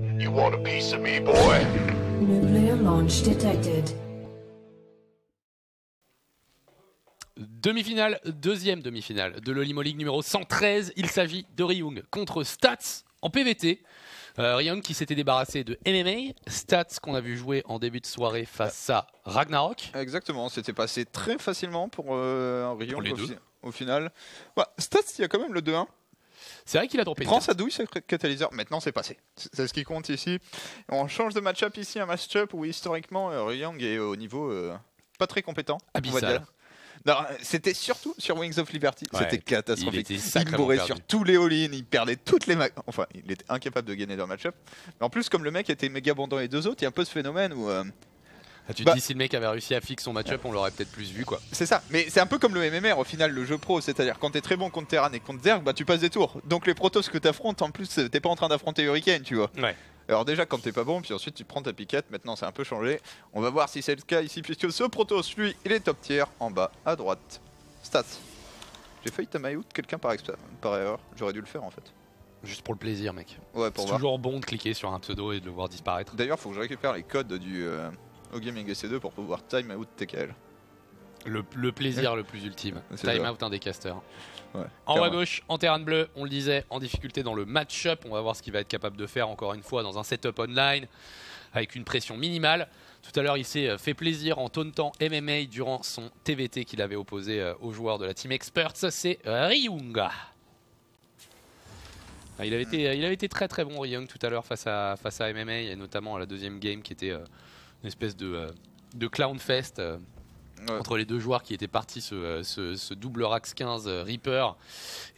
You want a piece of me, boy? Nuclear launch detected. Demi-finale, deuxième demi-finale de l'Olimo League numéro 113. Il s'agit de Ryung contre Stats en PVT. Ryung qui s'était débarrassé de MMA. Stats qu'on a vu jouer en début de soirée face à Ragnarok. Exactement, c'était passé très facilement pour Ryung les deux. au final. Bah, Stats, il y a quand même le 2-1. C'est vrai qu'il a droppé. Prends sa douille, ce catalyseur. Maintenant, c'est passé. C'est ce qui compte ici. On change de match-up ici, un match-up où historiquement, Ryung est au niveau pas très compétent. Abyssal. On va dire. Non, c'était surtout sur Wings of Liberty. Ouais, c'était catastrophique. il était Il sacrément mourait perdu. sur tous les all-in, il perdait toutes les enfin, il était incapable de gagner dans le match-up. Mais en plus, comme le mec était méga bon dans les deux autres, il y a un peu ce phénomène où. Tu te Bah- dis si le mec avait réussi à fixer son match-up, on l'aurait peut-être plus vu quoi. C'est ça, mais c'est un peu comme le MMR au final, le jeu pro, c'est-à-dire quand t'es très bon contre Terran et contre Zerg, bah tu passes des tours. Donc les protos que t'affrontes, en plus, t'es pas en train d'affronter Hurricane, tu vois. Ouais. Alors déjà quand t'es pas bon, puis ensuite tu prends ta piquette, maintenant c'est un peu changé. On va voir si c'est le cas ici, puisque ce protos, lui, il est top tier, en bas, à droite. Stats. J'ai failli tamayout quelqu'un par erreur, j'aurais dû le faire en fait. Juste pour le plaisir mec. Ouais, pour C'est voir. toujours bon de cliquer sur un pseudo et de le voir disparaître. D'ailleurs, faut que je récupère les codes du OGaming SC2 pour pouvoir timeout TKL. Le plaisir le plus ultime. C'est Time ça. out un des casters. Ouais, En haut à clairement. gauche, en terrain bleu, on le disait, en difficulté dans le match-up. On va voir ce qu'il va être capable de faire encore une fois dans un setup online avec une pression minimale. Tout à l'heure, il s'est fait plaisir en tauntant MMA durant son TVT qu'il avait opposé aux joueurs de la Team Experts. C'est Ryung. Il avait été très très bon Ryung tout à l'heure face à MMA et notamment à la deuxième game qui était une espèce de clown fest. Ouais. Entre les deux joueurs qui étaient partis ce double Rax 15 Reaper,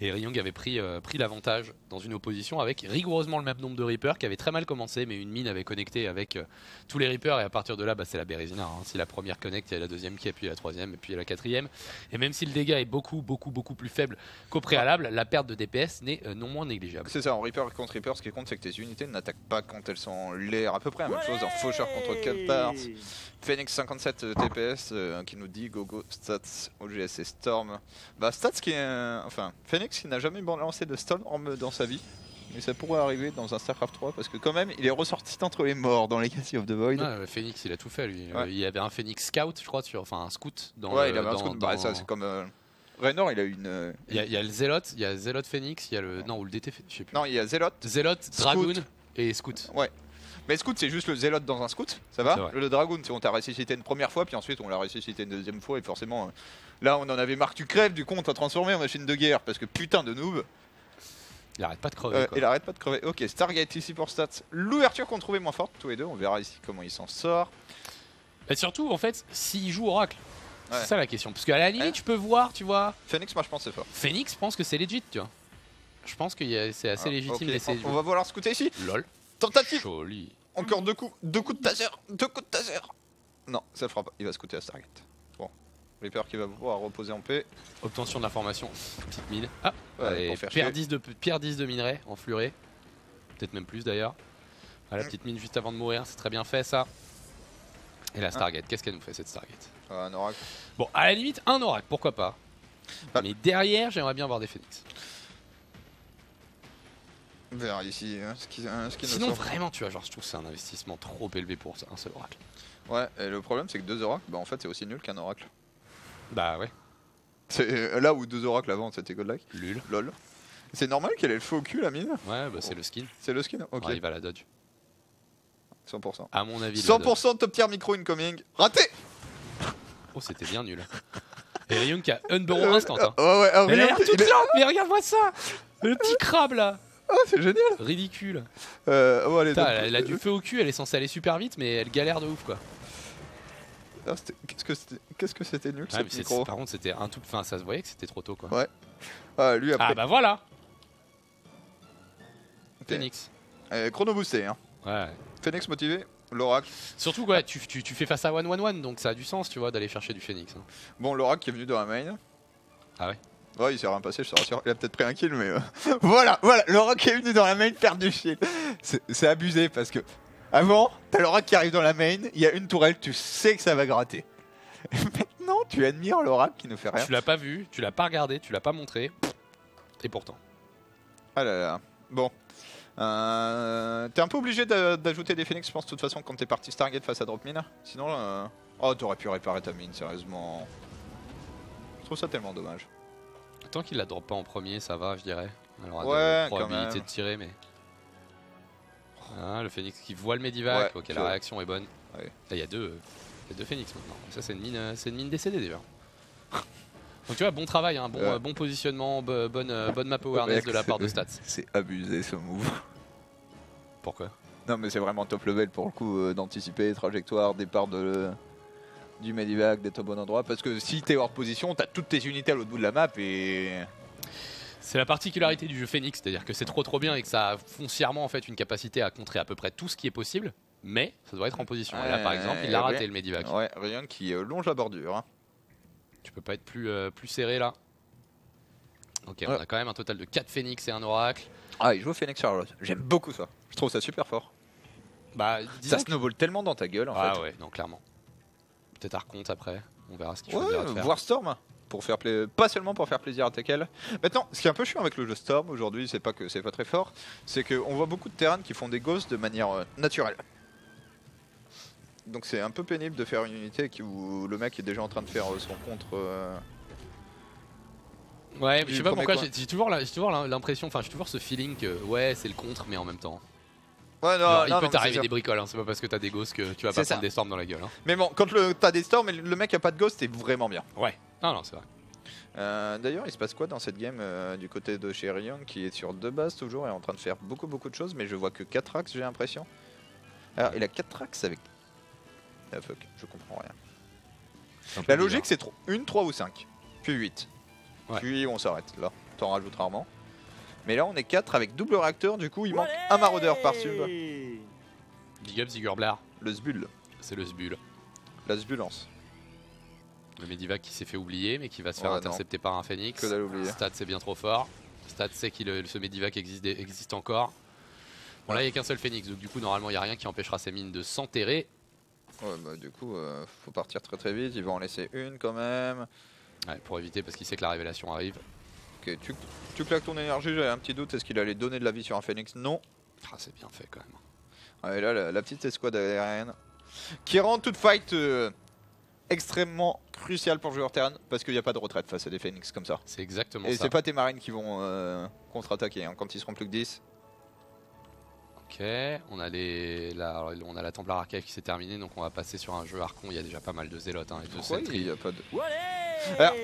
et Ryung avait pris l'avantage dans une opposition avec rigoureusement le même nombre de Reapers qui avait très mal commencé, mais une mine avait connecté avec tous les Reapers et à partir de là bah, c'est la Bérésina, hein. Si la première connecte, il y a la deuxième qui appuie, la troisième et puis il y a la quatrième, et même si le dégât est beaucoup plus faible qu'au préalable, la perte de DPS n'est non moins négligeable. C'est ça, en Reaper contre Reaper, ce qui compte c'est que tes unités n'attaquent pas quand elles sont en l'air, à peu près la même chose en Faucheur contre Campars. Phoenix 57 TPS qui nous dit Gogo Stats OGS et Storm. Bah Stats qui est enfin Phoenix qui n'a jamais lancé de Storm dans sa vie. Mais ça pourrait arriver dans un StarCraft 3 parce que quand même il est ressorti d'entre les morts dans Legacy of the Void. Ouais, Phoenix il a tout fait lui. Ouais. Il y avait un Phoenix Scout je crois, enfin un scout dans Ouais, le, il avait un dans- scout, dans- bah, ça c'est comme Raynor, il a une il y a le Zealot, il y a Zealot Phoenix, il y a le non ou le DT, je sais plus. non, il y a Zealot. Zealot, Dragoon et Scout. Ouais. Mais Scout c'est juste le Zealot dans un Scout, ça C'est va. vrai. Le Dragoon c'est on t'a ressuscité une première fois puis ensuite on l'a ressuscité une deuxième fois et forcément là on en avait marre que tu crèves, du coup on t'a transformé en machine de guerre parce que putain de noob. Il arrête pas de crever. Quoi. Il arrête pas de crever. Ok, Stargate ici pour Stats. L'ouverture qu'on trouvait moins forte, tous les deux. On verra ici comment il s'en sort. Et surtout, en fait, s'il joue Oracle, Ouais. c'est ça la question. Parce qu'à la limite, Ouais. je peux voir, tu vois. Phoenix, moi je pense c'est fort. Phoenix, je pense que c'est legit, tu vois. Je pense que c'est assez légitime Ok, de laisser on va vouloir scouter ici. LOL. Tentative. Joli. Encore deux coups de taser. Deux coups de taser. Non, ça le fera pas. Il va scouter à Stargate. Bon. Reaper qui va pouvoir reposer en paix. Obtention de l'information. Petite mine. Ah, Ouais, allez, pour faire pierre chier. 10 de minerai en fluré. Peut-être même plus d'ailleurs. Ah, la petite mine juste avant de mourir, c'est très bien fait ça. Et la Stargate, qu'est-ce qu'elle nous fait cette Stargate? Un oracle. Bon, à la limite, un oracle, pourquoi pas. Bah. Mais derrière, j'aimerais bien voir des phoenix. On verra ici ce qui nous Sinon, sort. vraiment, tu vois, genre, je trouve que c'est un investissement trop élevé pour un seul oracle. Ouais, et le problème c'est que deux oracles, bah en fait c'est aussi nul qu'un oracle. Bah ouais, C'est là où deux oracles avant c'était godlike. lul. Lol. C'est normal qu'elle ait le faux au cul la mine. Ouais, bah c'est le skin. C'est le skin. Ok. Ouais, il va la dodge. 100%. À mon avis, il la dodge. 100% top tier micro incoming. Raté. Oh, c'était bien nul. Et Ryung qui a unburrow instant. Hein. Ouais, ouais, Elle a l'air Ryung, toute il est- lente, mais regarde-moi ça. Le petit crabe là. Oh, c'est génial. Ridicule. Oh, allez, Putain, donc, elle a du feu au cul, elle est censée aller super vite, mais elle galère de ouf quoi. ah, qu'est-ce que c'était nul Ouais, cette mais micro. par contre, c'était un tout. Enfin, ça se voyait que c'était trop tôt quoi. Ouais. Ah, lui après. Ah bah voilà. Ok. Phoenix. Chrono boosté. Hein. Ouais. Phoenix motivé. L'oracle. Surtout quoi, tu fais face à 1-1-1, donc ça a du sens, tu vois, d'aller chercher du Phoenix. Hein. Bon, l'oracle qui est venu dans la main. Ah ouais. Ouais, il s'est rien passé, je te rassure. Il a peut-être pris un kill, mais voilà, l'oracle qui est venu dans la main faire du shield. C'est abusé parce que avant, t'as l'oracle qui arrive dans la main, il y a une tourelle, tu sais que ça va gratter. Maintenant, tu admires l'oracle qui ne fait rien. Tu l'as pas vu, tu l'as pas regardé, tu l'as pas montré. Et pourtant. Ah là là. Bon. T'es un peu obligé d'ajouter des phoenix, je pense, de toute façon, quand t'es parti Stargate face à Drop Mine. Sinon, oh, t'aurais pu réparer ta mine, sérieusement. Je trouve ça tellement dommage. Tant qu'il la drop pas en premier, ça va, je dirais. Alors, Ouais, de probabilité quand même. de tirer, mais. Ah, le phoenix qui voit le Medivac. Ouais, ok, la réaction est bonne. Ouais. Là, il y a deux phoenix maintenant. Ça, c'est une mine décédée déjà. Donc, tu vois, bon travail, hein, bon positionnement, bonne map awareness Mec, de la part de c'est- Stats. C'est abusé ce move. Pourquoi? Non, mais c'est vraiment top level pour le coup d'anticiper trajectoire, départ du Medivac, d'être au bon endroit. Parce que si t'es hors position, t'as toutes tes unités à l'autre bout de la map et. C'est la particularité du jeu Phoenix, c'est-à-dire que c'est trop bien et que ça a foncièrement en fait une capacité à contrer à peu près tout ce qui est possible, mais ça doit être en position. Et là, par exemple, il a raté le Medivac. Ouais, rien qui longe la bordure. Hein. Tu peux pas être plus serré là. Ok, Ouais. on a quand même un total de 4 Phoenix et un Oracle. Ah, il joue Phoenix Charlotte. J'aime beaucoup ça. Je trouve ça super fort. Bah, disons Ça snowball tellement dans ta gueule en ah fait. ouais, non, clairement. Peut-être Arconte après, on verra ce qu'il choisira de faire. Voir Storm. Pour faire pas seulement pour faire plaisir à Tekel. Maintenant, ce qui est un peu chiant avec le jeu Storm aujourd'hui, c'est pas que c'est pas très fort, c'est qu'on voit beaucoup de terrains qui font des ghosts de manière naturelle. Donc c'est un peu pénible de faire une unité où le mec est déjà en train de faire son contre. Ouais, mais je du sais pas premier pourquoi, coin. j'ai toujours l'impression, enfin j'ai toujours ce feeling que ouais, c'est le contre, mais en même temps. Ouais, non, Genre, il non, peut non, t'arriver mais des bricoles, hein, c'est pas parce que t'as des ghosts que tu vas C'est pas ça. prendre des storms dans la gueule. Hein. Mais bon, quand t'as des Storms et le mec a pas de ghost, c'est vraiment bien. Ouais, non, c'est vrai. D'ailleurs, il se passe quoi dans cette game du côté de chez Ryan qui est sur 2 bases toujours et en train de faire beaucoup de choses, mais je vois que 4 axes, j'ai l'impression. Alors, il a 4 axes avec. Ah fuck, je comprends rien. C'est un peu La bizarre. logique, c'est 1, 3 ou 5, puis 8. Ouais. Puis on s'arrête là, t'en rajoutes rarement. Mais là, on est 4 avec double réacteur, du coup, il manque un maraudeur par sub. Big up Zigurblar, Le Zbul, c'est le Zbul. la Zbulance. Le Medivac qui s'est fait oublier, mais qui va se faire Ouais, intercepter par un Phoenix. Que dalle oublier. Stat, c'est bien trop fort. Stat sait que ce Medivac existe encore. Bon, là, il n'y a qu'un seul Phoenix, donc du coup, normalement, il n'y a rien qui empêchera ces mines de s'enterrer. Ouais, bah du coup, faut partir très vite, il va en laisser une quand même. Ouais, pour éviter, parce qu'il sait que la révélation arrive. Ok, tu claques ton énergie, j'avais un petit doute, est-ce qu'il allait donner de la vie sur un Phoenix? Non. Ah, c'est bien fait quand même. Ouais, là, la petite escouade aérienne qui rend toute fight extrêmement cruciale pour le joueur Terran parce qu'il n'y a pas de retraite face à des Phoenix comme ça. C'est exactement Et ça. c'est pas tes marines qui vont contre-attaquer hein, quand ils seront plus que 10. Ok, on a on a la Templar Archive qui s'est terminée, donc on va passer sur un jeu Archon. Il y a déjà pas mal de zélotes hein, et de Pourquoi il sentries. y a pas de... Alors,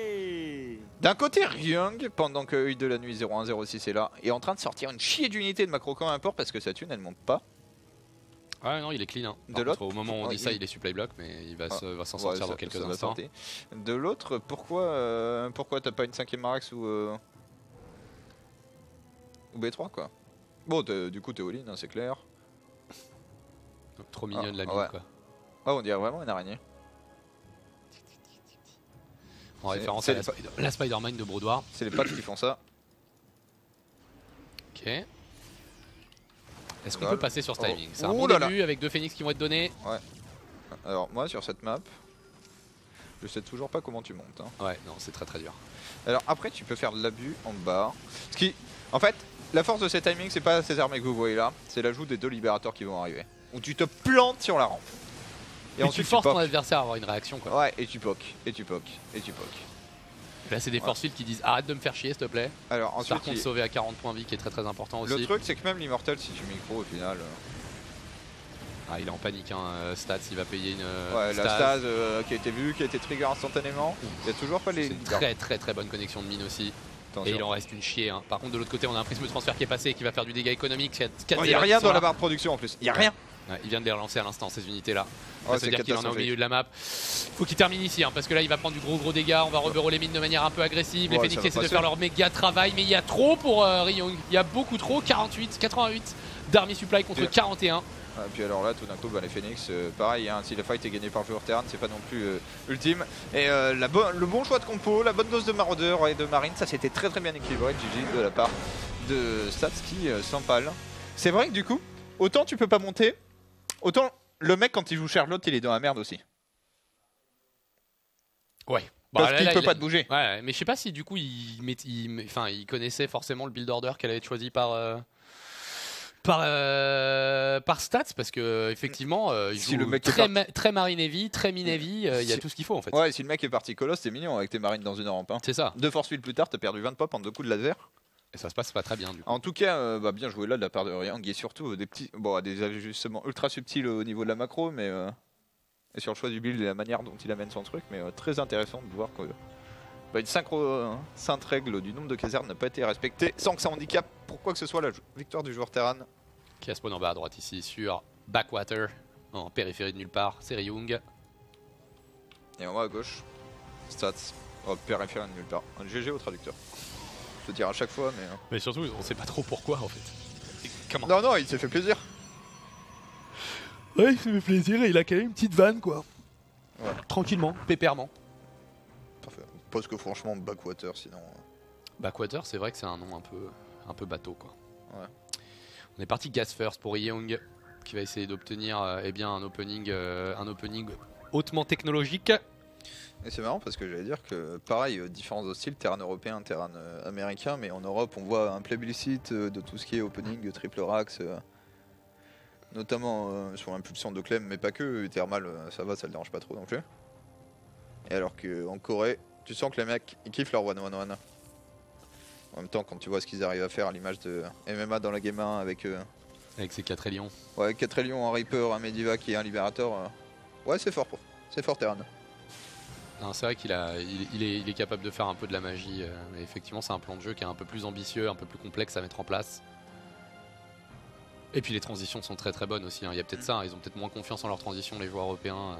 d'un côté, Ryung, pendant que Œil de la Nuit 0106 est là, est en train de sortir une chier d'unités de macro camp import parce que sa thune elle monte pas. Ouais, non, il est clean. Hein. De Par l'autre, contre, au moment où on ouais, dit ça, il- il est supply block, mais il va Ah, s'en ouais, sortir ça- dans quelques ça va instants. sortir. De l'autre, pourquoi t'as pas une 5ème Marax ou B3 quoi. Bon, du coup t'es all-in, hein, c'est clair. Donc, trop mignonne la mine, ouais. quoi. Ah, on dirait vraiment une araignée. En C'est- référence c'est à la Spider-Man de Brodoir. C'est les patchs qui font ça. Ok. Est-ce qu'on Voilà. peut passer sur ce Oh. timing? C'est un Ouh bon là là. début avec 2 Phoenix qui vont être donnés. Alors moi sur cette map, je sais toujours pas comment tu montes. Hein. Ouais, non, c'est très dur. Alors après tu peux faire de l'abus en bas. Ce qui, en fait, la force de ces timings c'est pas ces armées que vous voyez là, c'est l'ajout des 2 libérateurs qui vont arriver. Où tu te plantes sur la rampe. Et ensuite, tu forces poques. ton adversaire à avoir une réaction, quoi. Ouais, et tu poques, et tu poques, et tu poques. Là, c'est des Ouais. force fields qui disent arrête de me faire chier, s'il te plaît. Alors Par ensuite, contre, sauver à 40 points vie qui est très important aussi. le truc c'est que même l'immortel si tu micro au final... Ah, il est en panique, hein. Stats, il va payer une. Ouais, la Stase. stase qui a été vue, qui a été trigger instantanément. Il y a toujours pas les... C'est une très bonne connexion de mine aussi. Attention. Et il en reste une chier. Hein. Par contre, de l'autre côté, on a un prisme de transfert qui est passé et qui va faire du dégât économique. Il y a rien dans la barre de production en plus. Il y a rien. Ouais, il vient de les relancer à l'instant, ces unités-là. Oh, Ça veut dire qu'il en est au milieu de la map. Faut qu'il termine ici, hein, parce que là, il va prendre du gros dégâts. On va rebureau les mines de manière un peu agressive. Ouais, Les ça Phoenix va essaient de passer. faire leur méga travail, mais il y a trop pour Ryung. Il y a beaucoup trop. 88 d'army supply contre Bien. 41. Et puis alors là, tout d'un coup, bah, les Phoenix, pareil, hein, si la fight est gagnée par joueur Terran, c'est pas non plus ultime. Et le bon choix de compo, la bonne dose de maraudeur et de marine, ça c'était très bien équilibré, GG de la part de Stats qui s'empale. C'est vrai que du coup, autant tu peux pas monter, autant le mec quand il joue Charlotte, il est dans la merde aussi. Ouais. Parce qu'il peut pas te bouger. Ouais, mais je sais pas si du coup il connaissait forcément le build order qu'elle avait choisi par Par stats, parce que effectivement, il Si joue le mec est très Marine Heavy, très Mine Heavy, il y a tout ce qu'il faut en fait. Ouais, si le mec est parti colosse, t'es mignon avec tes marines dans une rampe. Hein. C'est ça. 2 force field plus tard, t'as perdu 20 pop en 2 coups de laser. Et ça se passe pas très bien du coup. En tout cas, bien joué là de la part de Ryang et surtout des ajustements ultra subtils au niveau de la macro, mais et sur le choix du build et la manière dont il amène son truc, mais très intéressant de voir que une sainte règle du nombre de casernes n'a pas été respectée sans que ça handicape pour quoi que ce soit la victoire du joueur Terran. Qui a spawn en bas à droite ici sur Backwater, en périphérie de nulle part, c'est Ryung. Et en haut à gauche, stats, périphérie de nulle part. Un GG au traducteur. Je te dire à chaque fois, mais. Mais surtout, on sait pas trop pourquoi en fait. Comment Non, il s'est fait plaisir. Ouais, il se fait plaisir et il a quand même une petite vanne quoi. Ouais. Tranquillement, pépèrement. Parfait. Parce que franchement, Backwater sinon. Backwater, c'est vrai que c'est un nom un peu bateau quoi. Ouais. On est parti gas first pour Young qui va essayer d'obtenir un opening hautement technologique. Et c'est marrant parce que j'allais dire que pareil, différents hostiles, terrain européen, terrain américain, mais en Europe on voit un plébiscite de tout ce qui est opening, triple rax, notamment sur l'impulsion de Clem, mais pas que, thermal ça va, ça le dérange pas trop non plus. Et alors qu'en Corée, tu sens que les mecs ils kiffent leur 1-1-1. En même temps, quand tu vois ce qu'ils arrivent à faire à l'image de MMA dans la game 1 avec Avec ses 4 lions. ouais, 4 lions, un Reaper, un Medivac et un Liberator, ouais, c'est fort Terran. C'est vrai qu'il est capable de faire un peu de la magie, mais effectivement c'est un plan de jeu qui est un peu plus ambitieux, un peu plus complexe à mettre en place. Et puis les transitions sont très bonnes aussi, hein. Il y a peut-être ça, ils ont peut-être moins confiance en leurs transitions les joueurs européens.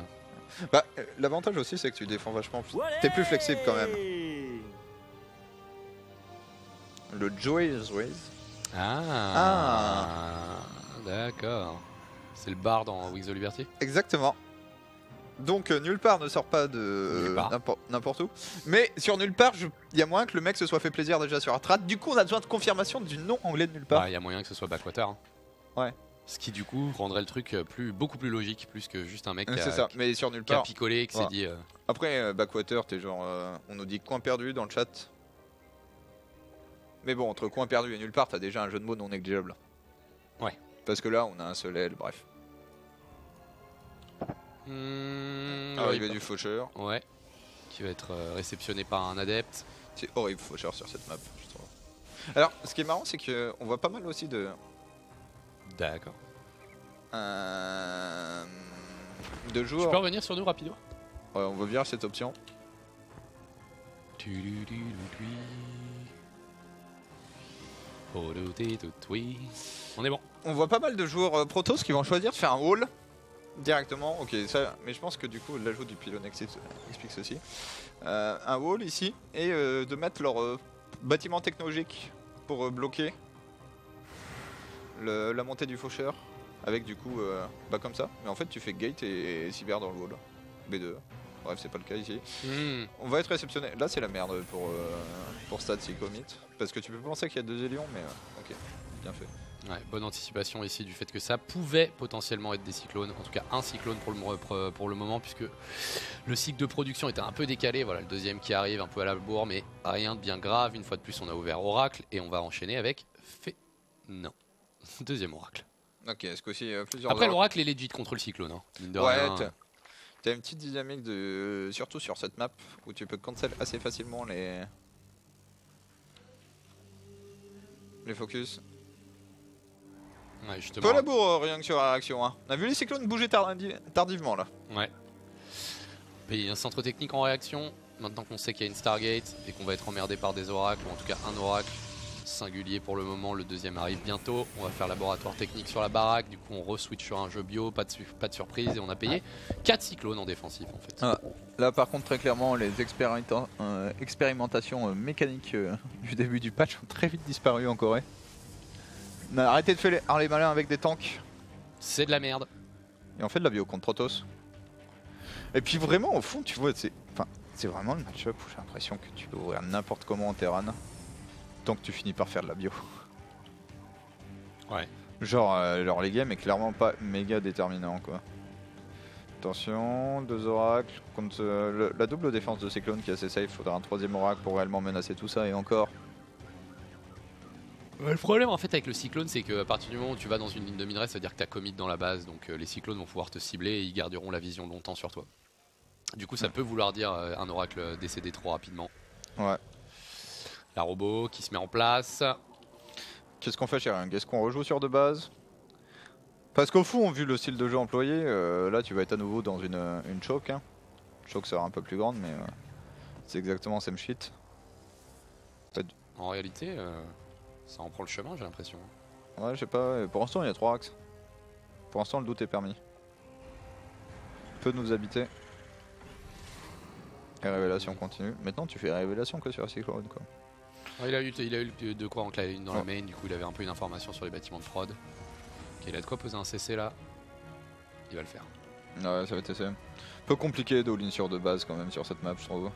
L'avantage aussi c'est que tu défends vachement, t'es plus flexible quand même. Le Joey's Race. D'accord. C'est le bar dans Wings of Liberty. Exactement. Donc nulle part ne sort pas de n'importe où. Mais sur nulle part, il y a moyen que le mec se soit fait plaisir déjà sur Atrat. Du coup, on a besoin de confirmation du nom anglais de nulle part. Il y a moyen que ce soit Backwater. Hein. Ouais. Ce qui du coup rendrait le truc beaucoup plus logique, plus que juste un mec c'est ça. Mais sur nulle qui a part. picolé et qui s'est dit. Après, Backwater, t'es genre, on nous dit coin perdu dans le chat. Mais bon, entre coin perdu et nulle part, t'as déjà un jeu de mots non négligeable. Ouais. Parce que là, on a un seul L, bref. Arrivée du faucheur. Ouais. Qui va être réceptionné par un adepte. C'est horrible faucheur sur cette map, je trouve. Alors, ce qui est marrant, c'est qu'on voit pas mal aussi de... D'accord. de joueurs... Tu peux revenir sur nous rapido? Ouais, on va virer cette option. On est bon. On voit pas mal de joueurs Protoss qui vont choisir de faire un wall directement. Ok, ça, mais je pense que du coup l'ajout du pylône explique ceci. Un wall ici et de mettre leur bâtiment technologique pour bloquer la montée du faucheur avec du coup comme ça. Mais en fait tu fais gate et cyber dans le wall. B2. Bref, c'est pas le cas ici. On va être réceptionné. Là, c'est la merde pour Stats si commit. Parce que tu peux penser qu'il y a 2 Élions, mais ok, bien fait. Ouais, bonne anticipation ici du fait que ça pouvait potentiellement être des cyclones. En tout cas, un cyclone pour le moment, puisque le cycle de production était un peu décalé. Voilà, le deuxième qui arrive un peu à la bourre, mais rien de bien grave. Une fois de plus, on a ouvert Oracle et on va enchaîner avec Non. Deuxième Oracle. Ok, est-ce qu'aussi plusieurs. Après, l'Oracle est legit contre le cyclone. Hein, mine de rien. T'as une petite dynamique surtout sur cette map où tu peux cancel assez facilement les focus. Ouais, justement. Pas la bourre rien que sur la réaction. Hein. On a vu les cyclones bouger tardivement là. Ouais. Il y a un centre technique en réaction. Maintenant qu'on sait qu'il y a une Stargate et qu'on va être emmerdé par des oracles, ou en tout cas un oracle singulier pour le moment, le deuxième arrive bientôt. On va faire laboratoire technique sur la baraque, du coup on re-switch sur un jeu bio, pas de surprise, et on a payé 4 cyclones en défensif en fait. Là par contre très clairement les expérimentations mécaniques du début du patch ont très vite disparu en Corée. On a arrêté de faire les malins avec des tanks. C'est de la merde. Et on fait de la bio contre Protoss. Et puis vraiment au fond tu vois c'est vraiment le match-up où j'ai l'impression que tu peux ouvrir n'importe comment en Terran. Tant que tu finis par faire de la bio. Ouais. Genre les games est clairement pas méga déterminant quoi. Attention, 2 oracles. Contre la double défense de Cyclone qui est assez safe, faudra un 3ème oracle pour réellement menacer tout ça et encore. Le problème en fait avec le cyclone, c'est qu'à partir du moment où tu vas dans une ligne de minerai, ça veut dire que tu as commit dans la base, donc les cyclones vont pouvoir te cibler et ils garderont la vision longtemps sur toi. Du coup ça peut vouloir dire un oracle décédé trop rapidement. Ouais. La robot qui se met en place. Qu'est-ce qu'on fait chez Ryung? Est-ce qu'on rejoue sur de base? Parce qu'au fond, vu le style de jeu employé, là tu vas être à nouveau dans une choke. Hein. Choke sera un peu plus grande, mais c'est exactement same shit. En réalité, ça en prend le chemin, j'ai l'impression. Ouais, je sais pas, pour l'instant il y a 3 axes. Pour l'instant le doute est permis. Peut nous habiter. Et révélation continue. Maintenant tu fais révélation que sur Cyclone quoi. Ouais, il a eu de quoi enclaver une dans la main, du coup il avait un peu une information sur les bâtiments de prod. Ok, il a de quoi poser un CC là. Il va le faire. Ouais, ça va être essayé. Peu compliqué de all-in sur de base quand même sur cette map je trouve.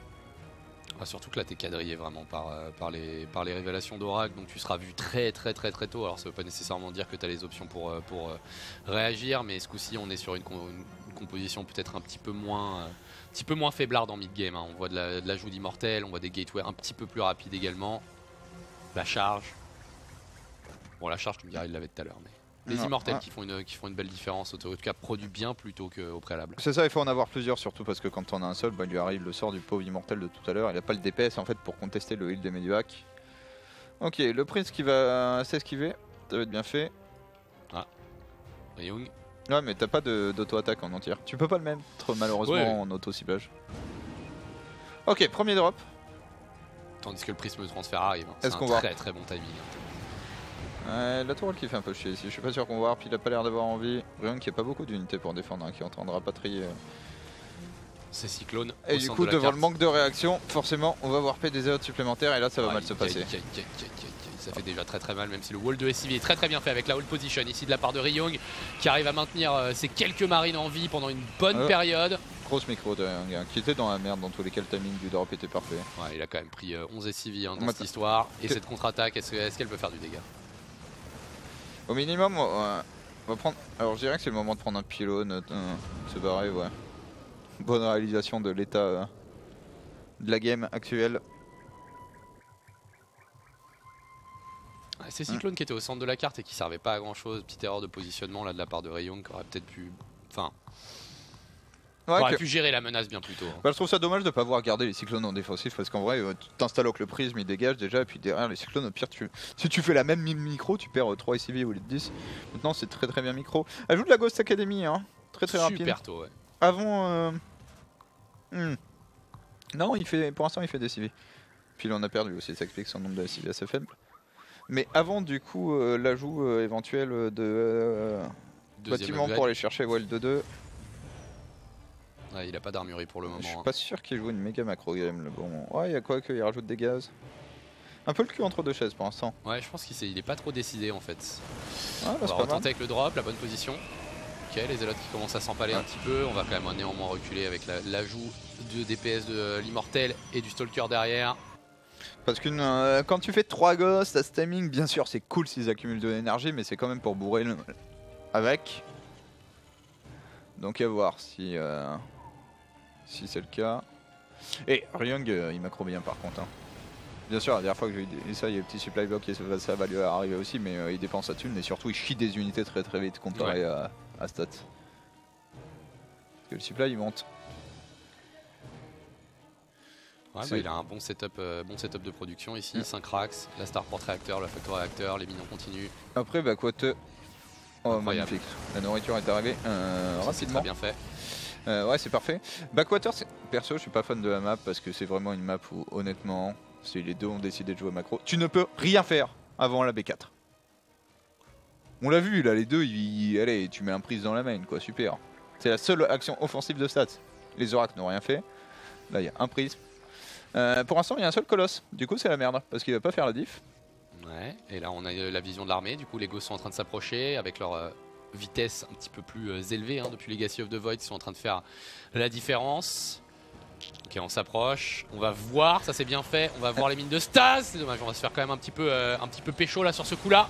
Ah, surtout que là t'es quadrillé vraiment par les révélations d'Oracle, donc tu seras vu très tôt. Alors ça veut pas nécessairement dire que tu as les options pour réagir, mais ce coup-ci on est sur une composition peut-être un petit peu moins faiblarde en mid-game. Hein. On voit de l'ajout d'immortel, on voit des gateways un petit peu plus rapides également. La charge. Bon la charge tu me diras il l'avait tout à l'heure, mais les immortels qui font une belle différence, en tout cas produit bien plutôt qu'au préalable. C'est ça, il faut en avoir plusieurs surtout parce que quand on a un seul, bah, il lui arrive le sort du pauvre immortel de tout à l'heure. Il a pas le DPS en fait pour contester le heal des Medivac. Ok, le prince qui va s'esquiver, ça va être bien fait. Ah, Ryung. Ouais mais t'as pas d'auto-attaque en entière. Tu peux pas le mettre malheureusement en auto-ciblage. Ok, premier drop. Tandis que le prisme transfert arrive. Hein. Est-ce qu'on va va très bon timing. La tourelle qui fait un peu chier ici, je suis pas sûr qu'on va voir, puis il a pas l'air d'avoir envie. Rien qu'il n'y a pas beaucoup d'unités pour défendre, hein, qui est en train de rapatrier. C'est Cyclone. Et du coup, devant le manque de réaction, forcément, on va voir des zéros supplémentaires et là ça va mal se passer. Ça fait déjà très mal, même si le wall de SCV est très bien fait avec la hold position ici de la part de Ryung qui arrive à maintenir ses quelques marines en vie pendant une bonne période. Grosse micro de Ryung, hein, qui était dans la merde dans tous les cas, le timing du drop était parfait. Ouais, il a quand même pris 11 SCV hein, dans cette histoire. Et cette contre-attaque, est-ce qu'elle peut faire du dégât? Au minimum, on va prendre. Alors je dirais que c'est le moment de prendre un pylône, se barrer, ouais. Bonne réalisation de l'état de la game actuelle. Ouais, c'est Cyclone qui était au centre de la carte et qui servait pas à grand chose. Petite erreur de positionnement là de la part de Ryung qui aurait peut-être pu. Enfin. Aurait pu gérer la menace bien plus tôt. Hein. Bah, je trouve ça dommage de pas avoir gardé les cyclones en défensif parce qu'en vrai, tu t'installes avec le prisme, il dégage déjà, et puis derrière les cyclones, au pire, si tu fais la même micro, tu perds 3 ICV au lieu de 10. Maintenant, c'est très bien micro. Ajoute la Ghost Academy, hein. Très rapide. Super tôt, ouais. Avant. Non, pour l'instant, il fait des CV. Puis là, on a perdu aussi, ça explique son nombre de CV assez faible. Mais avant, du coup, l'ajout éventuel de bâtiment pour aller chercher le 2-2. Ouais, il a pas d'armurerie pour le moment. Je suis pas sûr qu'il joue une méga macro game le bon. Ouais, il y a quoi qu'il rajoute des gaz. Un peu le cul entre deux chaises pour l'instant. Ouais, je pense qu'il est pas trop décidé en fait. Ah, bah, on va retenter avec le drop, la bonne position. Ok, les élotes qui commencent à s'empaler un petit peu. On va quand même néanmoins reculer avec l'ajout de DPS de l'immortel et du stalker derrière. Parce que quand tu fais 3 ghosts à ce timing, bien sûr c'est cool s'ils accumulent de l'énergie, mais c'est quand même pour bourrer avec. Donc à voir si c'est le cas. Et Ryung il macro bien par contre. Hein. Bien sûr la dernière fois que j'ai eu ça, il y a le petit supply block et ça va lui arriver aussi, mais il dépense sa thune et surtout il chie des unités très vite comparé à stats. Parce que le supply il monte. Ouais, bah, il a un bon setup de production ici, 5 racks, la starport réacteur, le factor réacteur, les minions continuent. Après Backwater, oh magnifique, la nourriture est arrivée rapidement. C'est très bien fait. Ouais c'est parfait. Backwater, perso je suis pas fan de la map parce que c'est vraiment une map où honnêtement, si les deux ont décidé de jouer macro, tu ne peux rien faire avant la B4. On l'a vu là, les deux, allez, tu mets un prise dans la main quoi, super. C'est la seule action offensive de stats. Les oracles n'ont rien fait. Là il y a un prisme. Pour l'instant il y a un seul colosse, du coup c'est la merde parce qu'il va pas faire la diff. Ouais, et là on a la vision de l'armée, du coup les gosses sont en train de s'approcher avec leur vitesse un petit peu plus élevée hein, depuis Legacy of the Void, ils sont en train de faire la différence. Ok, on s'approche, on va voir, ça c'est bien fait, on va voir les mines de Stas, c'est dommage, on va se faire quand même un petit peu pécho là sur ce coup là.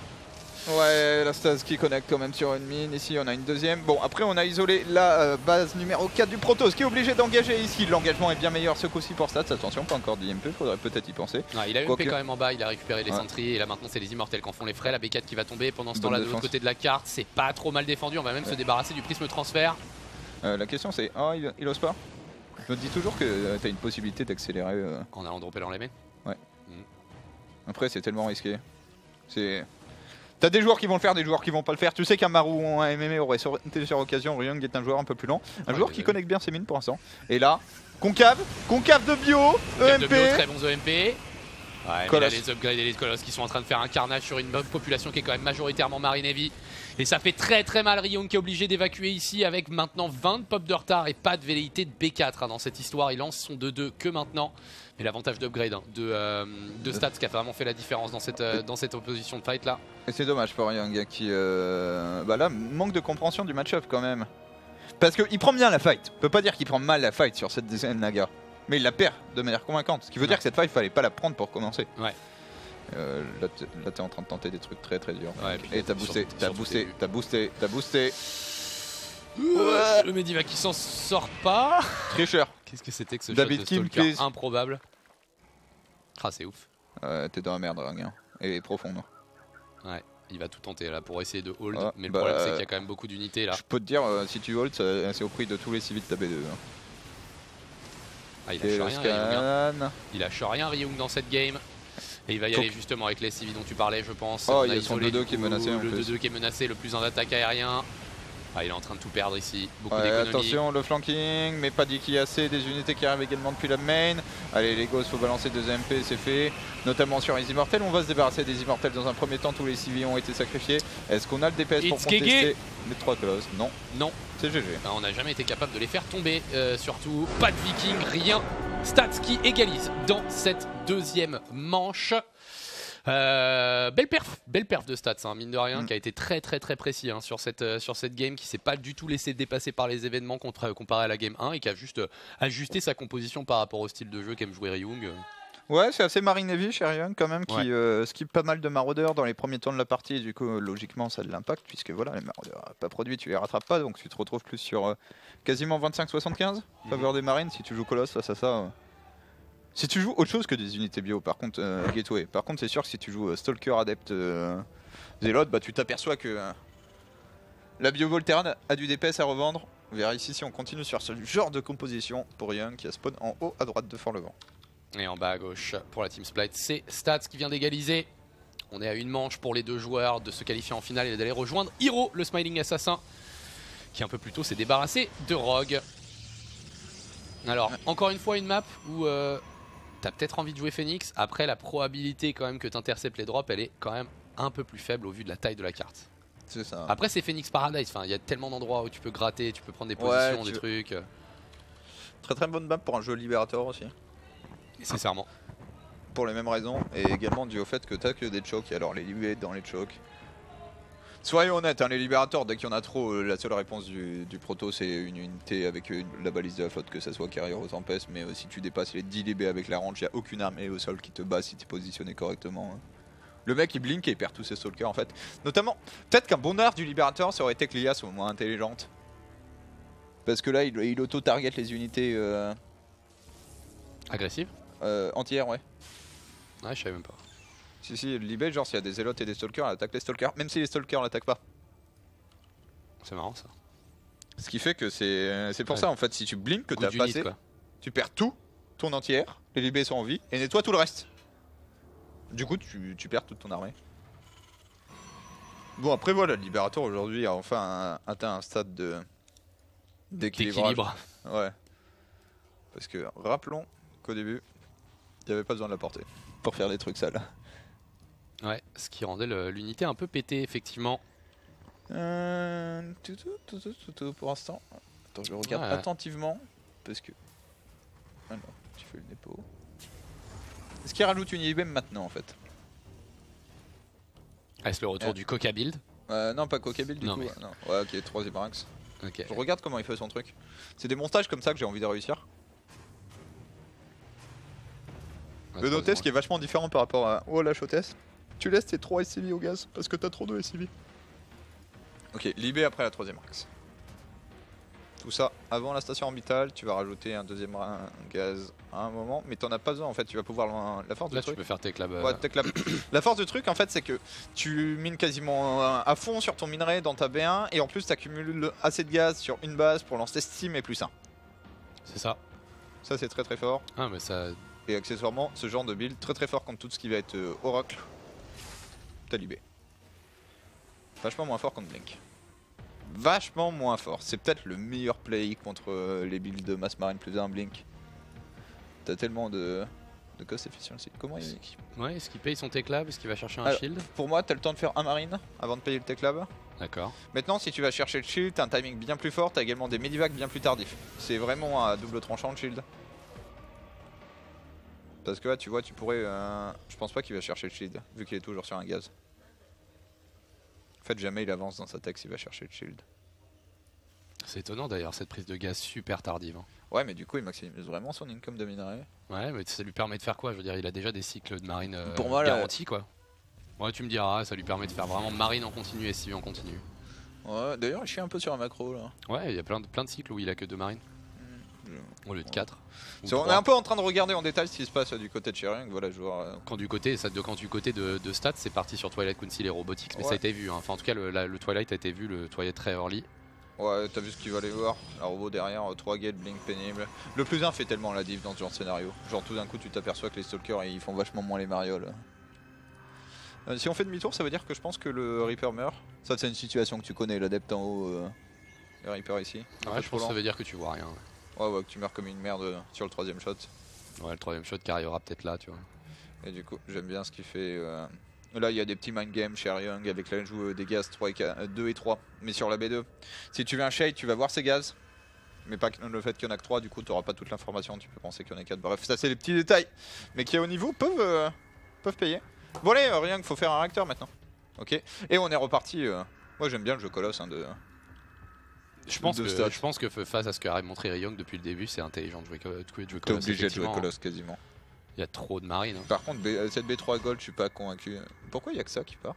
Ouais, la Staz qui connecte quand même sur une mine. Ici, on a une deuxième. Bon, après, on a isolé la base numéro 4 du Protoss qui est obligé d'engager ici. L'engagement est bien meilleur ce coup-ci pour Stats. Attention, pas encore d'IMP, faudrait peut-être y penser. Ouais, il a UMP quand même en bas, il a récupéré les sentries et là maintenant c'est les immortels qui en font les frais. La B4 qui va tomber pendant ce temps-là de l'autre côté de la carte. C'est pas trop mal défendu, on va même se débarrasser du prisme transfert. La question c'est, oh, il ose pas. Je me dis toujours que t'as une possibilité d'accélérer. En allant dropper dans les mains. Ouais. Après, c'est tellement risqué. T'as des joueurs qui vont le faire, des joueurs qui vont pas le faire. Tu sais qu'un Maru ou un MMA aurait sauté sur occasion. Ryung est un joueur un peu plus lent. Un joueur qui connecte bien ses mines pour l'instant. Et là, concave de bio, EMP. Très bons EMP. Ouais, mais là, les upgrades et les colosses qui sont en train de faire un carnage sur une population qui est quand même majoritairement Marine Heavy. Et ça fait très mal. Ryung qui est obligé d'évacuer ici avec maintenant 20 pop de retard et pas de velléité de B4 hein, dans cette histoire. Il lance son 2-2 que maintenant. Mais l'avantage d'upgrade hein, de Stats qui a vraiment fait la différence dans cette opposition de fight là. Et c'est dommage pour Ryung qui bah là manque de compréhension du match-up quand même. Parce qu'il prend bien la fight. On peut pas dire qu'il prend mal la fight sur cette deuxième Naga. Mais il la perd de manière convaincante. Ce qui veut dire que cette fight, fallait pas la prendre pour commencer. Ouais. Là t'es en train de tenter des trucs très durs. Ouais, et t'as boosté, t'as boosté. Ouais. Le Medivac qui s'en sort pas. Tricheur. Qu'est-ce que c'était que ce David shot de Stalker improbable. Ah c'est ouf. T'es dans la merde Ryung. Et profonde. Ouais. Il va tout tenter là pour essayer de hold. Mais le problème c'est qu'il y a quand même beaucoup d'unités là. Je peux te dire si tu hold c'est au prix de tous les civils de ta B2. Ah, il lâche rien Ryung. Il lâche rien Ryung dans cette game. Et il va y aller justement avec les civils dont tu parlais je pense. Oh il y a son 2-2 qui est menacé en plus. Le 2-2 qui est menacé, le plus en attaque aérien. Ah, il est en train de tout perdre ici, beaucoup d'économie. Attention le flanking, mais pas dit qu'il y a assez, des unités qui arrivent également depuis la main. Allez les gosses, faut balancer 2 MP, c'est fait. Notamment sur les immortels, on va se débarrasser des immortels dans un premier temps, tous les civils ont été sacrifiés. Est-ce qu'on a le DPS pour contester les 3 colosses? Non. Non. C'est GG. On n'a jamais été capable de les faire tomber, surtout pas de viking, rien. Stats qui égalise dans cette deuxième manche. Belle perf de Stats, hein, mine de rien, qui a été très précis hein, sur cette game, qui s'est pas du tout laissé dépasser par les événements comparé à la game 1 et qui a juste ajusté sa composition par rapport au style de jeu qu'aime jouer Ryung. Ouais, c'est assez Marine Heavy chez Ryung quand même, qui skip pas mal de maraudeurs dans les premiers temps de la partie, et du coup logiquement ça a de l'impact, puisque voilà, les maraudeurs pas produits, tu les rattrapes pas, donc tu te retrouves plus sur quasiment 25-75 faveur des marines si tu joues Colosse face à ça. Si tu joues autre chose que des unités bio, par contre, Gateway, par contre c'est sûr que si tu joues Stalker, Adept, Zealot, bah tu t'aperçois que la bio Volterran a du DPS à revendre. On verra ici si on continue sur ce genre de composition pour Ryung qui a spawn en haut à droite de Fort-le-Vent. Et en bas à gauche pour la Team Split, c'est Stats qui vient d'égaliser. On est à une manche pour les deux joueurs de se qualifier en finale et d'aller rejoindre Hiro, le Smiling Assassin, qui un peu plus tôt s'est débarrassé de Rogue. Alors, encore une fois une map où t'as peut-être envie de jouer Phoenix. Après, la probabilité quand même que t'interceptes les drops, elle est quand même un peu plus faible au vu de la taille de la carte. C'est ça. Après, c'est Phoenix Paradise. Enfin, il y a tellement d'endroits où tu peux gratter, tu peux prendre des positions, des trucs. Très bonne map pour un jeu Liberator aussi. Nécessairement. Pour les mêmes raisons, et également dû au fait que t'as que des chokes, et alors les libés dans les chokes. Soyons honnêtes, hein, les libérateurs, dès qu'il y en a trop, la seule réponse du proto c'est une unité avec la balise de la flotte, que ça soit carrière ou tempête, mais si tu dépasses les 10 libés avec la range, il n'y a aucune armée au sol qui te bat si tu es positionné correctement. Hein. Le mec il blink et il perd tous ses stalkers en fait. Notamment, peut-être qu'un bon art du libérateur ça aurait été que l'IA soit moins intelligente. Parce que là il auto-target les unités agressives entières, ouais. Ouais, je savais même pas. Si, le libé, genre s'il y a des zélotes et des stalkers, elle attaque les stalkers, même si les stalkers l'attaquent pas. C'est marrant ça. Ce qui fait que c'est pour ça en fait, si tu blink que t'as passé, tu perds tout, ton entière, les libés sont en vie, et nettoie tout le reste. Du coup tu perds toute ton armée. Bon après voilà, le Liberator aujourd'hui a enfin atteint un stade d'équilibre. Ouais. Parce que rappelons qu'au début, il n'y avait pas besoin de la porter pour faire des trucs sales. Ouais, ce qui rendait l'unité un peu pétée effectivement. Pour l'instant. Attends, je regarde attentivement parce que. Ah non, tu fais le dépôt. Est-ce qu'il rajoute une IBM maintenant en fait? Est-ce le retour du Coca build? Non, pas Coca build du coup. Mais... non. Ouais, ok, 3ème axe. Okay. Je regarde comment il fait son truc. C'est des montages comme ça que j'ai envie de réussir. De noter ce qui est vachement différent par rapport à OLH hôtesse. Tu laisses tes 3 SCV au gaz parce que t'as trop de SCV. Ok, libé après la 3ème axe. Tout ça avant la station orbitale, tu vas rajouter un 2ème gaz à un moment, mais t'en as pas besoin en fait, tu vas pouvoir la force Là, du tu truc. peux faire tes clubs. Ouais, la force du truc en fait c'est que tu mines quasiment à fond sur ton minerai dans ta B1 et en plus t'accumules assez de gaz sur une base pour lancer Steam et plus 1. C'est ça. Ça c'est très très fort. Ah, mais ça. Et accessoirement ce genre de build très très fort contre tout ce qui va être Oracle. T'as libé. Vachement moins fort contre Blink. Vachement moins fort. C'est peut-être le meilleur play contre les builds de Mass Marine plus 1 Blink. T'as tellement de cost efficiency. Comment il... Ouais, est-ce qu'il paye son Tech-Lab? Est-ce qu'il va chercher un shield? Pour moi, t'as le temps de faire un Marine avant de payer le Tech Lab. D'accord. Maintenant, si tu vas chercher le shield, t'as un timing bien plus fort, t'as également des medivacs bien plus tardifs. C'est vraiment à double tranchant le shield. Parce que là, tu vois, tu pourrais... Je pense pas qu'il va chercher le shield, vu qu'il est toujours sur un gaz. En fait, jamais il avance dans sa tech s'il va chercher le shield. C'est étonnant d'ailleurs, cette prise de gaz super tardive. Hein. Ouais, mais du coup, il maximise vraiment son income de minerai. Ouais, mais ça lui permet de faire quoi? Je veux dire, il a déjà des cycles de marine Pour moi, là... garantis, quoi. Ouais, tu me diras, ça lui permet de faire vraiment marine en continu et SCV en continu. Ouais, d'ailleurs, il chie un peu sur un macro là. Ouais, il y a plein de cycles où il a que 2 marines. Au lieu de 4. On est un peu en train de regarder en détail ce qui se passe du côté de Shearing, voilà, je vois. Quand du côté de stats, c'est parti sur Twilight Council et Robotics, mais Ouais. Ça a été vu. Hein. Enfin, en tout cas, le Twilight a été vu, le Twilight très early. Ouais, t'as vu ce qu'il va aller voir. La robot derrière, 3 gates, blink pénible. Le plus 1 fait tellement la div dans ce genre de scénario. Genre tout d'un coup, tu t'aperçois que les stalkers ils font vachement moins les marioles. Si on fait demi-tour, ça veut dire que je pense que le Reaper meurt. Ça, c'est une situation que tu connais, l'adepte en haut, le Reaper ici. Ouais, je pense que ça veut dire que tu vois rien. Ouais, que tu meurs comme une merde sur le 3ème shot. Ouais, le 3ème shot qui arrivera peut-être là, tu vois. Et du coup, j'aime bien ce qu'il fait. Là, il y a des petits mind games chez Young avec l'ajout des gaz 2 et 3. Mais sur la B2, si tu veux un shade, tu vas voir ces gaz. Mais pas le fait qu'il y en a que 3, du coup, tu n'auras pas toute l'information. Tu peux penser qu'il y en a 4. Bref, ça, c'est les petits détails. Mais qui, au niveau, peuvent payer. Bon, allez, Young, faut faire un réacteur maintenant. Ok. Et on est reparti. Moi, j'aime bien le jeu Colosse. Hein, je pense que face à ce qu'a montré Ryong depuis le début, c'est intelligent de jouer Colosse. T'es obligé de jouer Colosse quasiment. Il y a trop de marines. Hein. Par contre, cette B3 Gold, je suis pas convaincu. Pourquoi il y a que ça qui part?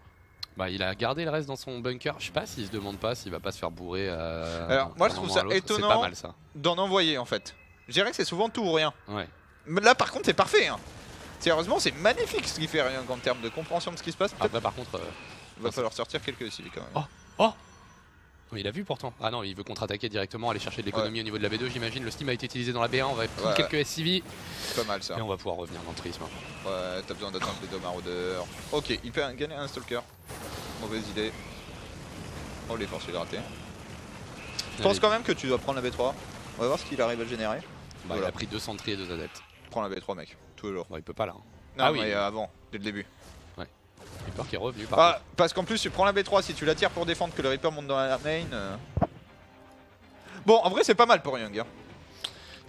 Bah, il a gardé le reste dans son bunker. Je sais pas s'il se demande pas s'il va pas se faire bourrer. Alors, moi je trouve ça étonnant pas mal, ça. D'en envoyer en fait. Je dirais que c'est souvent tout ou rien. Ouais. Mais là par contre, c'est parfait. Hein. Sérieusement, c'est magnifique ce qu'il fait rien en termes de compréhension de ce qui se passe. Après, par contre. Il va falloir sortir quelques SCV quand même. Oh il a vu pourtant. Ah non, il veut contre-attaquer directement, aller chercher de l'économie au niveau de la B2, j'imagine. Le steam a été utilisé dans la B1, on va prendre quelques SCV. Pas mal ça. Et on va pouvoir revenir dans le prisme. Ouais, t'as besoin d'attendre les deux maraudeurs. Ok, il peut gagner un stalker. Mauvaise idée. Oh, les forces, il a raté. Je pense quand même que tu dois prendre la B3. On va voir ce qu'il arrive à générer. Bah, il a pris 2 sentries et 2 adeptes. Prends la B3, mec. Toujours. Bon, il peut pas là. Hein. Non, mais avant, dès le début. Reaper qui est revenu par contre. Parce qu'en plus tu prends la B3 si tu la tires pour défendre que le Reaper monte dans la main. Bon en vrai c'est pas mal pour Young. Hein.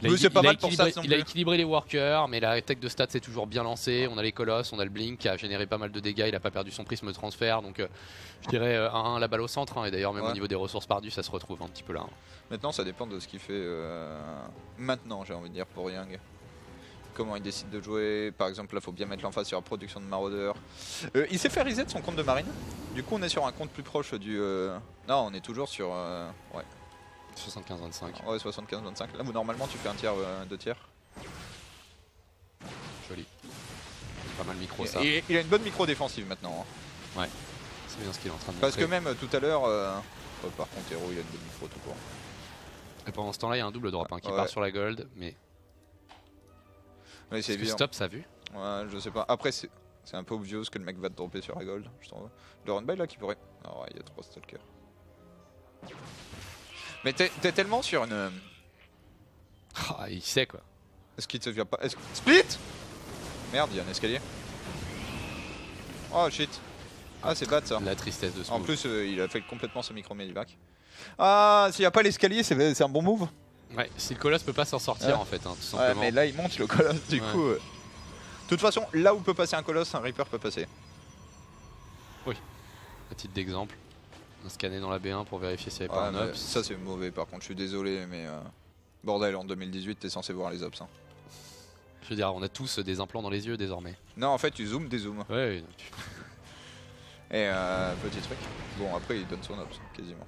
Il a équilibré les workers, mais la tech de stats est toujours bien lancée. On a les colosses, on a le blink qui a généré pas mal de dégâts. Il a pas perdu son prisme de transfert, donc je dirais 1-1 la balle au centre. Hein, et d'ailleurs même au niveau des ressources perdues ça se retrouve un petit peu là. Hein. Maintenant ça dépend de ce qu'il fait maintenant, j'ai envie de dire, pour Young. Comment il décide de jouer. Par exemple là faut bien mettre l'emphase sur la production de maraudeurs. Il s'est fait reset son compte de marine. Du coup on est sur un compte plus proche du... Non on est toujours sur... Ouais. 75-25. Ouais 75-25. Là où normalement tu fais un tiers, 2 tiers. Joli. Pas mal micro ça. Et il a une bonne micro défensive maintenant. Hein. Ouais. C'est bien ce qu'il est en train de Parce montrer. que même tout à l'heure... par contre Hero il a une bonne micro tout court. Et pendant ce temps là il y a un double drop hein, qui part sur la gold. Mais c'est évident. Stop ça a vu. Ouais je sais pas. Après c'est un peu obvious que le mec va te dropper sur la gold. Je trouve. Le run by là qui pourrait... Ah ouais il y a 3 stalkers. Mais t'es tellement sur une... Ah, il sait quoi. Est-ce qu'il te vient pas... Split. Merde, il y a un escalier. Oh shit. Ah c'est bad ça. La tristesse de ce En move. plus il a fait complètement ce micro medivac. Ah s'il n'y a pas l'escalier c'est un bon move. Ouais, si le colosse peut pas s'en sortir en fait, hein, tout simplement. Ouais mais là il monte le colosse du coup. De toute façon là où peut passer un colosse, un Reaper peut passer. Oui. À titre d'exemple. Un scanner dans la B1 pour vérifier s'il n'y avait pas un ops. Ça c'est mauvais par contre, je suis désolé mais... Bordel, en 2018 t'es censé voir les ops. Hein. Je veux dire, on a tous des implants dans les yeux désormais. Non en fait tu zoomes, dézoomes. Ouais, Et petit truc. Bon, après, il donne son ops, quasiment.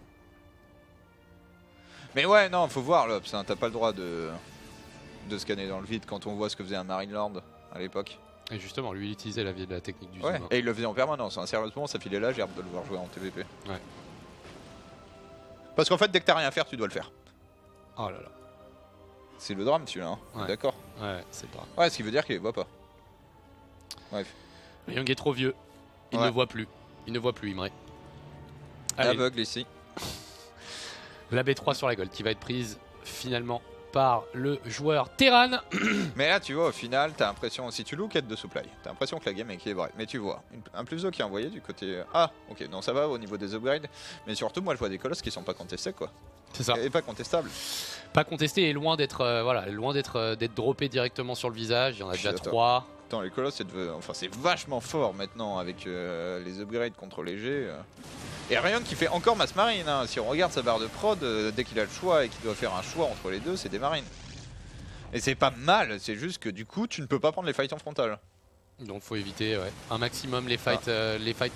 Mais ouais, non, faut voir l'ops. Hein. T'as pas le droit de scanner dans le vide quand on voit ce que faisait un Marine Lord à l'époque. Et justement, lui, il utilisait la technique du Ouais, zoom. et il le faisait en permanence. Hein. Sérieusement, ça filait la gerbe de le voir jouer en TVP. Ouais. Parce qu'en fait, dès que t'as rien à faire, tu dois le faire. Oh là là. C'est le drame, celui-là. Hein. Ouais. D'accord. Ouais, c'est pas. Ouais, ce qui veut dire qu'il les voit pas. Bref. Young est trop vieux. Il Ouais. ne voit plus. Il ne voit plus, Imre. Allez, Aveugle ici. la B3 sur la gold qui va être prise finalement par le joueur Terran. Mais là, tu vois, au final, t'as l'impression, si tu look at de supply, t'as l'impression que la game est équilibrée. Mais tu vois, un plus 2 qui est envoyé du côté. Ah, ok, non, ça va au niveau des upgrades. Mais surtout, moi, je vois des colosses qui sont pas contestés, quoi. C'est ça. Et pas contestables. Pas contesté et loin d'être d'être droppé directement sur le visage. Il y en a déjà Attends. 3. Attends, les colosses, c'est vachement fort maintenant avec les upgrades contre léger. Et Ryan qui fait encore masse marine. Hein. Si on regarde sa barre de prod, dès qu'il a le choix et qu'il doit faire un choix entre les deux, c'est des marines. Et c'est pas mal, c'est juste que du coup, tu ne peux pas prendre les fights en frontal. Donc faut éviter un maximum les fights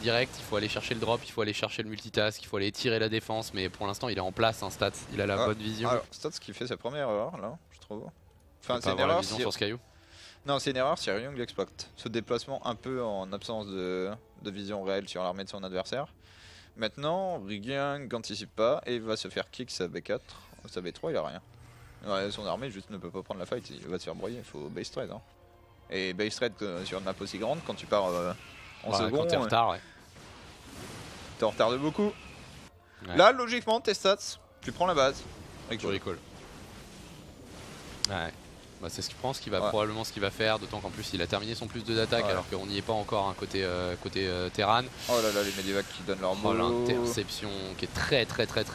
directs. Il faut aller chercher le drop, il faut aller chercher le multitask, il faut aller tirer la défense. Mais pour l'instant, il est en place, hein, Stats. Il a la bonne vision. Alors, Stats qui fait sa première erreur là, je trouve. Enfin, c'est une la erreur vision si... sur Skyu. Non, c'est une erreur si Ryung l'exploite. Ce déplacement un peu en absence de vision réelle sur l'armée de son adversaire. Maintenant, Ryung n'anticipe pas et va se faire kick sa B4. Sa B3, il a rien. Ouais, son armée juste ne peut pas prendre la fight, il va se faire broyer, il faut base trade. Hein. Et base trade sur une map aussi grande, quand tu pars en second, quand t'es en retard, ouais. t'es en retard de beaucoup. Ouais. Là, logiquement, tes stats, tu prends la base. Tu recall. Ouais. Bah, c'est ce qu'il pense qu'il va Ouais. probablement ce qu'il va faire, d'autant qu'en plus il a terminé son plus 2 d'attaque Ouais. alors qu'on n'y est pas encore côté Terran. Oh là là, les Medivacs qui donnent leur Oh, boulot. l'interception qui est très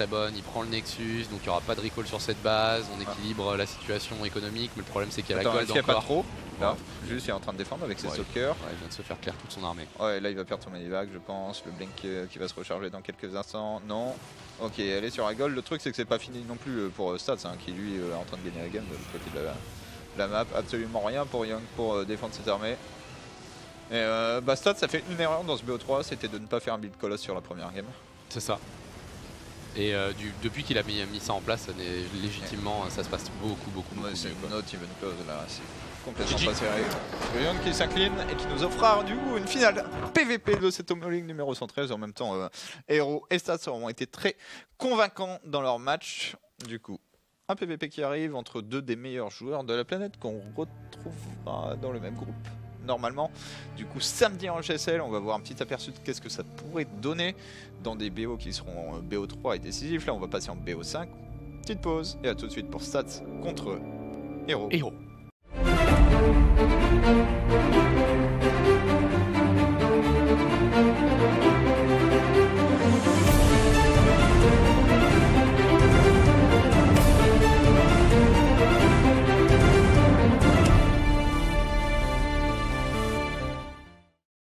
bonne, il prend le Nexus, donc il n'y aura pas de recall sur cette base, on équilibre la situation économique, mais le problème c'est qu'il y a Attends, la est-ce gold qu'il n'y a pas encore. trop là, juste il est en train de défendre avec ses Ouais. stalkers. Ouais, il vient de se faire clair toute son armée. Ouais, là il va perdre son Medivac, je pense. Le Blink qui va se recharger dans quelques instants. Non. Ok, elle est sur la gold. Le truc c'est que c'est pas fini non plus pour Stats, hein, qui lui est en train de gagner la game de l'autre côté de la map. Absolument rien pour Young pour défendre cette armée. Et Stats, ça fait une erreur dans ce BO3, c'était de ne pas faire un build colosse sur la première game. C'est ça. Et depuis qu'il a mis ça en place, légitimement ça se passe beaucoup Ouais, c'est mieux, quoi. not even close là, c'est complètement pas serré. Young qui s'incline et qui nous offrira du coup une finale PVP de cette Homo League numéro 113. En même temps, Hero et Stats ont été très convaincants dans leur match. Du coup, un PVP qui arrive entre deux des meilleurs joueurs de la planète qu'on retrouvera dans le même groupe. Normalement, du coup samedi en GSL, on va voir un petit aperçu de qu'est-ce que ça pourrait donner dans des BO qui seront BO3 et décisifs. Là on va passer en BO5, petite pause et à tout de suite pour Stats contre Hero. Héros.